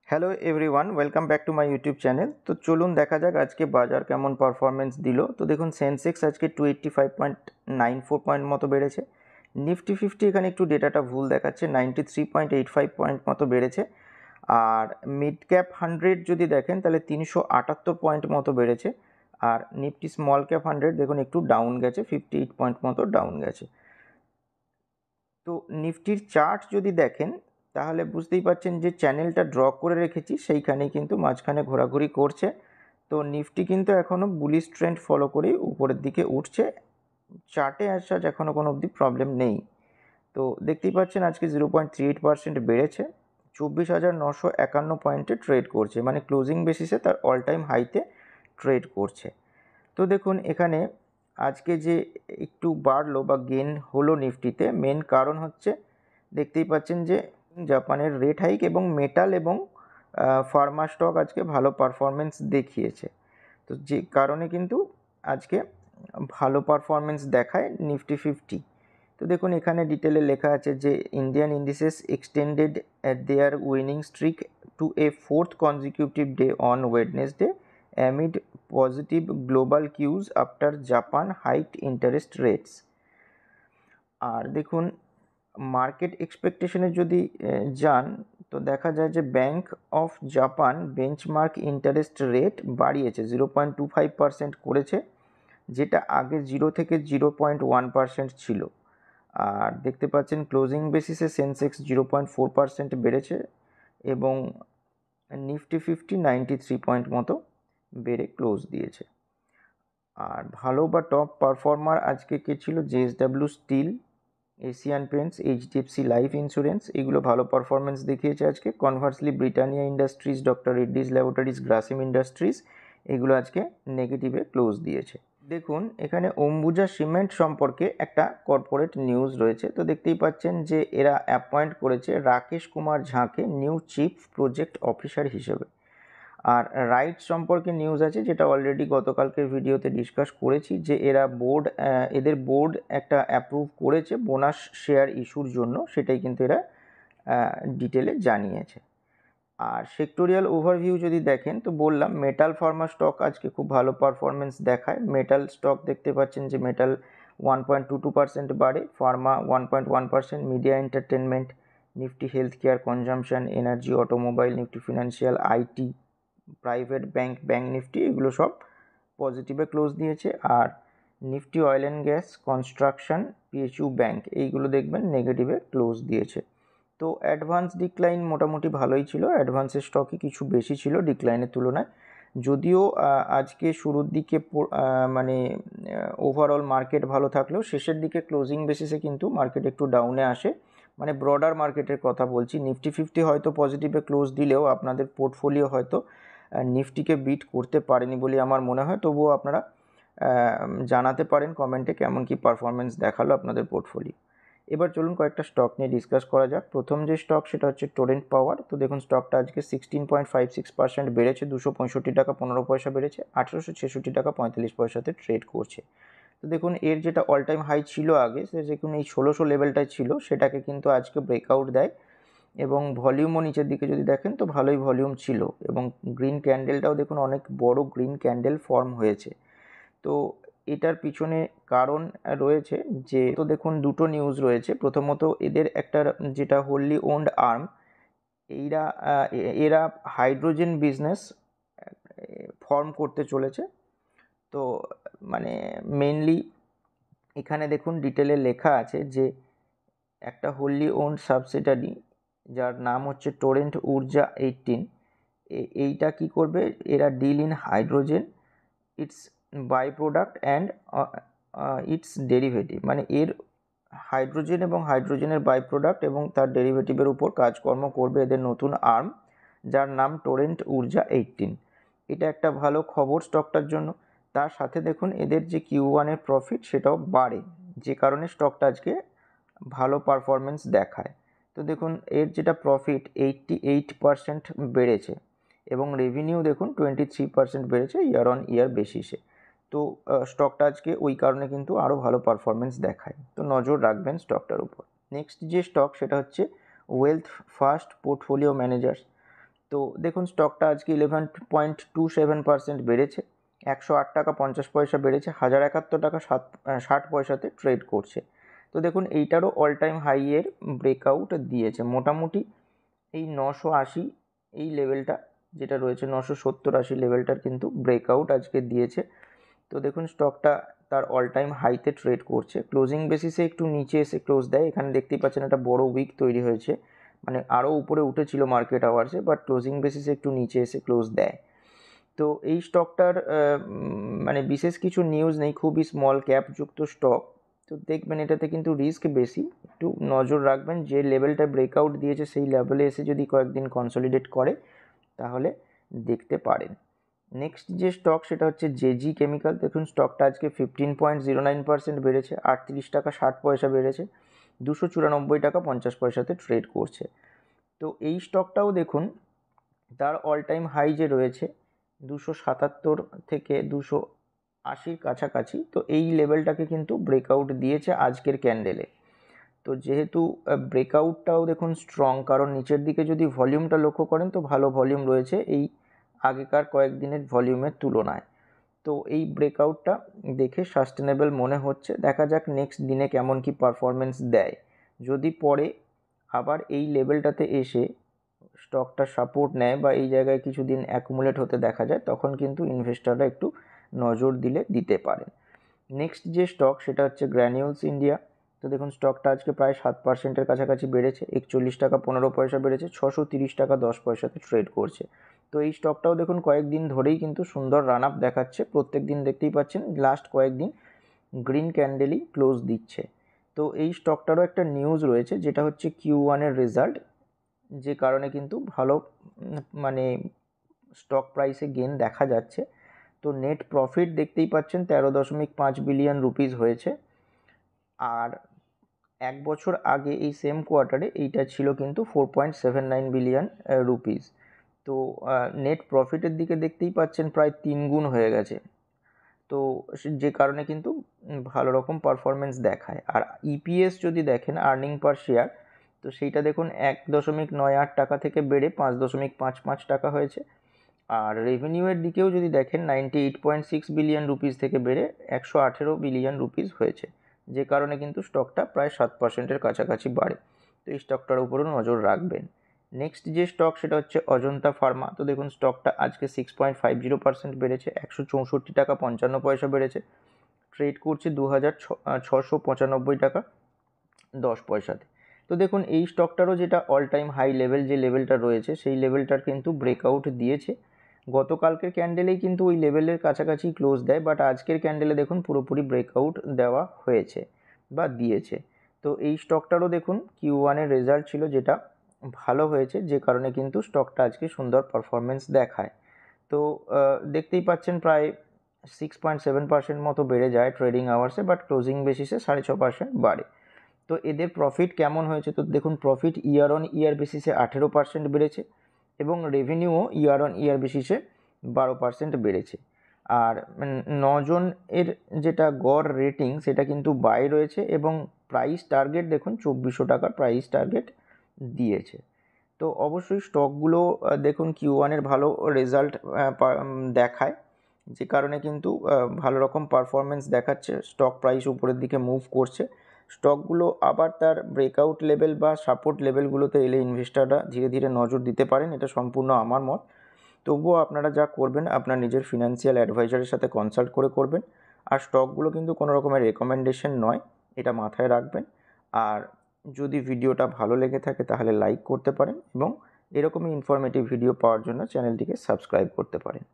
Hello everyone, welcome back to my YouTube channel. তো চলুন দেখা যাক আজকে বাজার কেমন পারফরমেন্স দিল। তো দেখুন সেন্সেক্স আজকে 285.94 পয়েন্ট মতো বেড়েছে। নিফটি 50 এখানে একটু ডেটাটা ভুল দেখাচ্ছে, 93.85 পয়েন্ট মতো বেড়েছে। আর মিড ক্যাপ 100 যদি দেখেন তাহলে 378 পয়েন্ট মতো বেড়েছে। আর নিফটি স্মল ক্যাপ 100 দেখুন একটু ডাউন গেছে, 58 পয়েন্ট মতো ডাউন গেছে। তো নিফটির চার্ট যদি দেখেন তাহলে বুঝতেই পারছেন যে চ্যানেলটা ড্র করে রেখেছি সেইখানেই কিন্তু মাঝখানে ঘোরাঘুরি করছে। তো নিফটি কিন্তু এখনও বুলিশ ট্রেন্ড ফলো করেই উপরের দিকে উঠছে। চার্টে অ্যাজ সাচ এখনও কোনো অবধি প্রবলেম নেই। তো দেখতেই পাচ্ছেন আজকে 0.38% বেড়েছে, 24,951 পয়েন্টে ট্রেড করছে, মানে ক্লোজিং বেসিসে তার অল টাইম হাইতে ট্রেড করছে। তো দেখুন এখানে আজকে যে একটু বাড়লো বা গেন হলো নিফটিতে, মেন কারণ হচ্ছে দেখতেই পাচ্ছেন যে জাপানের রেট হাইক এবং মেটাল এবং ফার্মা স্টক আজকে ভালো পারফরমেন্স দেখিয়েছে। তো যে কারণে কিন্তু আজকে ভালো পারফরমেন্স দেখায় নিফটি 50। তো দেখুন এখানে ডিটেলে লেখা আছে যে Indian indices extended their winning streak to a fourth consecutive day on Wednesday amid positive global cues after Japan hiked interest rates. আর দেখুন মার্কেট এক্সপেকটেশনে যদি যান তো দেখা যায় যে bank of Japan benchmark interest rate বাড়িয়েছে, 0.25% করেছে, যেটা আগে 0 থেকে 0.1% ছিল। আর দেখতে পাচ্ছেন ক্লোজিং বেসিসে সেন্সেক্স 0.4% বেড়েছে এবং নিফটি 50 93 পয়েন্ট মতো বেড়ে ক্লোজ দিয়েছে। আর ভালো বা টপ পারফর্মার আজকে কে ছিল? JSW steel, Asian paints, HDFC life insurance, এগুলো ভালো পারফরমেন্স দেখিয়েছে আজকে। Conversely Britannia industries, doctor Reddy's laboratories, Grasim industries, এগুলো আজকে নেগেটিভে ক্লোজ দিয়েছে। দেখুন এখানে অম্বুজা সিমেন্ট সম্পর্কে একটা কর্পোরেট নিউজ রয়েছে। তো দেখতেই পাচ্ছেন যে এরা অ্যাপয়েন্ট করেছে রাকেশ কুমার ঝাকে নিউ চিফ প্রজেক্ট অফিসার হিসেবে। আর রাইট সম্পর্কে নিউজ আছে, যেটা অলরেডি গতকালকের ভিডিওতে ডিসকাস করেছি, যে এদের বোর্ড একটা অ্যাপ্রুভ করেছে বোনাস শেয়ার ইস্যুর জন্য, সেটাই কিন্তু এরা ডিটেলে জানিয়েছে। আর সেক্টোরিয়াল ওভারভিউ যদি দেখেন তো বললাম মেটাল ফার্মা স্টক আজকে খুব ভালো পারফরমেন্স দেখায়। মেটাল স্টক দেখতে পাচ্ছেন যে মেটাল 1.22% বাড়ে, pharma 1.1%, media entertainment, Nifty health care, consumption, energy, automobile, Nifty financial, IT, private bank Nifty, এগুলো সব পজিটিভে ক্লোজ দিয়েছে। আর Nifty oil and gas, construction, PSU bank, এইগুলো দেখবেন নেগেটিভে ক্লোজ দিয়েছে। তো অ্যাডভান্স ডিক্লাইন মোটামুটি ভালোই ছিল, অ্যাডভান্সের স্টকই কিছু বেশি ছিল ডিক্লাইনের তুলনায়। যদিও আজকে শুরুর দিকে মানে ওভারঅল মার্কেট ভালো থাকলেও শেষের দিকে ক্লোজিং বেসিসে কিন্তু মার্কেট একটু ডাউনে আসে, মানে ব্রডার মার্কেটের কথা বলছি। নিফটি 50 হয়তো পজিটিভে ক্লোজ দিলেও আপনাদের পোর্টফোলিও হয়তো নিফটিকে বিট করতে পারেনি বলে আমার মনে হয়। তবুও আপনারা জানাতে পারেন কমেন্টে কেমন কি পারফরমেন্স দেখালো আপনাদের পোর্টফোলিও। এবার চলুন কয়েকটা স্টক নিয়ে ডিসকাস করা যাক। প্রথম যে স্টক সেটা হচ্ছে টোরেন্ট পাওয়ার। তো দেখুন স্টকটা আজকে 16.56% বেড়েছে, 265 টাকা 15 পয়সা বেড়েছে, 1866 টাকা 45 পয়সাতে ট্রেড করছে। তো দেখুন এর যেটা অল টাইম হাই ছিল আগে, সে দেখুন এই 1600 লেভেলটাই ছিল, সেটাকে কিন্তু আজকে ব্রেকআউট দেয় এবং ভলিউমও নিচের দিকে যদি দেখেন তো ভালোই ভলিউম ছিল এবং গ্রিন ক্যান্ডেলটাও দেখুন অনেক বড় গ্রিন ক্যান্ডেল ফর্ম হয়েছে। তো এটার পিছনে কারণ রয়েছে যে, তো দেখুন দুটো নিউজ রয়েছে। প্রথমত এদের একটা যেটা হোললি ওন্ড আর্ম, এরা হাইড্রোজেন বিজনেস ফর্ম করতে চলেছে। তো মানে মেনলি এখানে দেখুন ডিটেলে লেখা আছে যে একটা হোললি ওন্ড সাবসিডারি যার নাম হচ্ছে টোরেন্ট উর্জা 18, এইটা কি করবে, এরা deal in hydrogen, it's by product and it's derivative, মানে এর হাইড্রোজেন এবং হাইড্রোজেনের বাই প্রোডাক্ট এবং তার ডেরিভেটিভের উপর কাজকর্ম করবে এদের নতুন আর্ম, যার নাম টোরেন্ট উর্জা 18। এটা একটা ভালো খবর স্টকটার জন্য। তার সাথে দেখুন এদের যে Q1-এর প্রফিট সেটাও বাড়ে, যে কারণে স্টকটা আজকে ভালো পারফরমেন্স দেখায়। তো দেখুন এর যেটা প্রফিট 88% বেড়েছে এবং রেভিনিউ দেখুন 23% বেড়েছে ইয়ার অন ইয়ার বেসিসে। তো স্টকটা আজকে ওই কারণে কিন্তু আরও ভালো পারফরমেন্স দেখায়। তো নজর রাখবেন স্টকটার উপর। নেক্সট যে স্টক সেটা হচ্ছে ওয়েলথ ফার্স্ট পোর্টফোলিও ম্যানেজার্স। তো দেখুন স্টকটা আজকে 11.27% বেড়েছে, 108 টাকা 50 পয়সা বেড়েছে, 1071 টাকা 60 পয়সাতে ট্রেড করছে। তো দেখুন এইটারও অল টাইম হাইয়ের ব্রেকআউট দিয়েছে, মোটামুটি এই 980 এই লেভেলটা যেটা রয়েছে 970-80 লেভেলটার কিন্তু ব্রেকআউট আজকে দিয়েছে। তো দেখুন স্টকটা তার অল টাইম হাইতে ট্রেড করছে, ক্লোজিং বেসিসে একটু নিচে এসে ক্লোজ দেয়। এখানে দেখতেই পাচ্ছেন একটা বড় উইক তৈরি হয়েছে, মানে আরও উপরে উঠেছিল মার্কেট আওয়ার্সে, বাট ক্লোজিং বেসিসে একটু নিচে এসে ক্লোজ দেয়। তো এই স্টকটার মানে বিশেষ কিছু নিউজ নেই, খুবই স্মল ক্যাপযুক্ত স্টক। তো দেখবেন এটাতে কিন্তু রিস্ক বেশি, একটু নজর রাখবেন। যে লেভেলটা ব্রেকআউট দিয়েছে সেই লেভেলে এসে যদি কয়েকদিন কনসলিডেট করে তাহলে দেখতে পারেন। নেক্সট যে স্টক সেটা হচ্ছে জেজি কেমিক্যাল। দেখুন স্টকটা আজকে 15.09% বেড়েছে, 38 টাকা 60 পয়সা বেড়েছে, 294 টাকা 50 পয়সাতে ট্রেড করছে। তো এই স্টকটাও দেখুন তার অল টাইম হাই যে রয়েছে 277 থেকে 280 কাছাকাছি, তো এই লেভেলটাকে কিন্তু ব্রেকআউট দিয়েছে আজকের ক্যান্ডেলে। তো যেহেতু ব্রেকআউটটাও দেখুন স্ট্রং, কারণ নিচের দিকে যদি ভলিউমটা লক্ষ্য করেন তো ভালো ভলিউম রয়েছে এই আগেকার কয়েকদিনের ভলিউমের তুলনায়। তো এই ব্রেকআউটটা দেখে সাস্টেনেবল মনে হচ্ছে, দেখা যাক নেক্সট দিনে কেমন কি পারফরমেন্স দেয়। যদি পরে আবার এই লেভেলটাতে এসে স্টকটা সাপোর্ট নেয় বা এই জায়গায় কিছুদিন অ্যাকুমুলেট হতে দেখা যায়, তখন কিন্তু ইনভেস্টররা একটু নজর দিতে পারেন। নেক্সট যে স্টক সেটা হচ্ছে গ্র্যানিউলস ইন্ডিয়া। তো দেখুন স্টকটা আজকে প্রায় 7%-এর কাছাকাছি বেড়েছে, 41 টাকা 15 পয়সা বেড়েছে, 630 টাকা 10 পয়সাতে ট্রেড করছে। তো এই স্টকটাও দেখুন কয়েকদিন ধরেই কিন্তু সুন্দর রান আপ দেখাচ্ছে, প্রত্যেক দিন দেখতেই পাচ্ছেন লাস্ট কয়েকদিন গ্রিন ক্যান্ডেলই ক্লোজ দিচ্ছে। তো এই স্টকটারও একটা নিউজ রয়েছে যেটা হচ্ছে Q1-এর রেজাল্ট, যে কারণে কিন্তু ভালো মানে স্টক প্রাইসে গেন দেখা যাচ্ছে। তো নেট প্রফিট দেখতেই পাচ্ছেন 13.5 বিলিয়ন রুপিস হয়েছে, আর এক বছর আগে এই সেম কোয়ার্টারে এইটা ছিল কিন্তু 4.79 বিলিয়ন রুপিস। তো নেট প্রফিটের দিকে দেখতেই পাচ্ছেন প্রায় 3 গুণ হয়ে গেছে। তো যে কারণে কিন্তু ভালো রকম পারফরমেন্স দেখায়। আর ইপিএস যদি দেখেন, আর্নিং পার শেয়ার, তো সেইটা দেখুন 1.98 টাকা থেকে বেড়ে 5.55 টাকা হয়েছে। আর রেভিনিউয়ের দিকেও যদি দেখেন 98.6 বিলিয়ন রুপিস থেকে বেড়ে 118 বিলিয়ন রুপিস হয়েছে, যে কারণে কিন্তু স্টকটা প্রায় 7%-এর কাছাকাছি বাড়ে। তো এই স্টকটার উপরও নজর রাখবেন। নেক্সট যে স্টক সেটা হচ্ছে অজন্তা ফার্মা। তো দেখুন স্টকটা আজকে 6.50% বেড়েছে, 164 টাকা 55 পয়সা বেড়েছে, ট্রেড করছে 2695 টাকা 10 পয়সাতে। তো দেখুন এই স্টকটারও যেটা অল টাইম হাই লেভেল যে লেভেলটা রয়েছে সেই লেভেলটার কিন্তু ব্রেকআউট দিয়েছে। গতকালকের ক্যান্ডেলেই কিন্তু ওই লেভেলের কাছাকাছি ক্লোজ দেয়, বাট আজকের ক্যান্ডেলে দেখুন পুরোপুরি ব্রেকআউট দেওয়া হয়েছে বা দিয়েছে। তো এই স্টকটারও দেখুন Q1-এর রেজাল্ট ছিল যেটা ভালো হয়েছে, যে কারণে কিন্তু স্টকটা আজকে সুন্দর পারফরমেন্স দেখায়। তো দেখতেই পাচ্ছেন প্রায় 6.7% মতো বেড়ে যায় ট্রেডিং আওয়ার্সে, বাট ক্লোজিং বেসিসে 6.5% বাড়ে। তো এদের প্রফিট কেমন হয়েছে, তো দেখুন প্রফিট ইয়ার অন ইয়ার বেসিসে 18% বেড়েছে এবং রেভিনিউও ইয়ার অন ইয়ার বেসিসে 12% বেড়েছে। আর 9 জন এর যেটা গড় রেটিং সেটা কিন্তু বাই রয়েছে এবং প্রাইস টার্গেট দেখুন 2400 টাকার প্রাইস টার্গেট দিয়েছে। তো অবশ্যই স্টকগুলো দেখুন Q1-এর ভালো রেজাল্ট দেখায়, যে কারণে কিন্তু ভালো রকম পারফরমেন্স দেখাচ্ছে, স্টক প্রাইস উপরের দিকে মুভ করছে। স্টকগুলো আবার তার ব্রেকআউট লেভেল বা সাপোর্ট লেভেলগুলোতে এলে ইনভেস্টাররা ধীরে ধীরে নজর দিতে পারেন, এটা সম্পূর্ণ আমার মত। তবুও আপনারা যা করবেন আপনার নিজের ফিনান্সিয়াল অ্যাডভাইজারের সাথে কনসাল্ট করে করবেন। আর স্টকগুলো কিন্তু কোনো রকমের রেকমেন্ডেশন নয়, এটা মাথায় রাখবেন। আর যদি ভিডিওটা ভালো লেগে থাকে তাহলে লাইক করতে পারেন এবং এরকমই ইনফরমেটিভ ভিডিও পাওয়ার জন্য চ্যানেলটিকে সাবস্ক্রাইব করতে পারেন।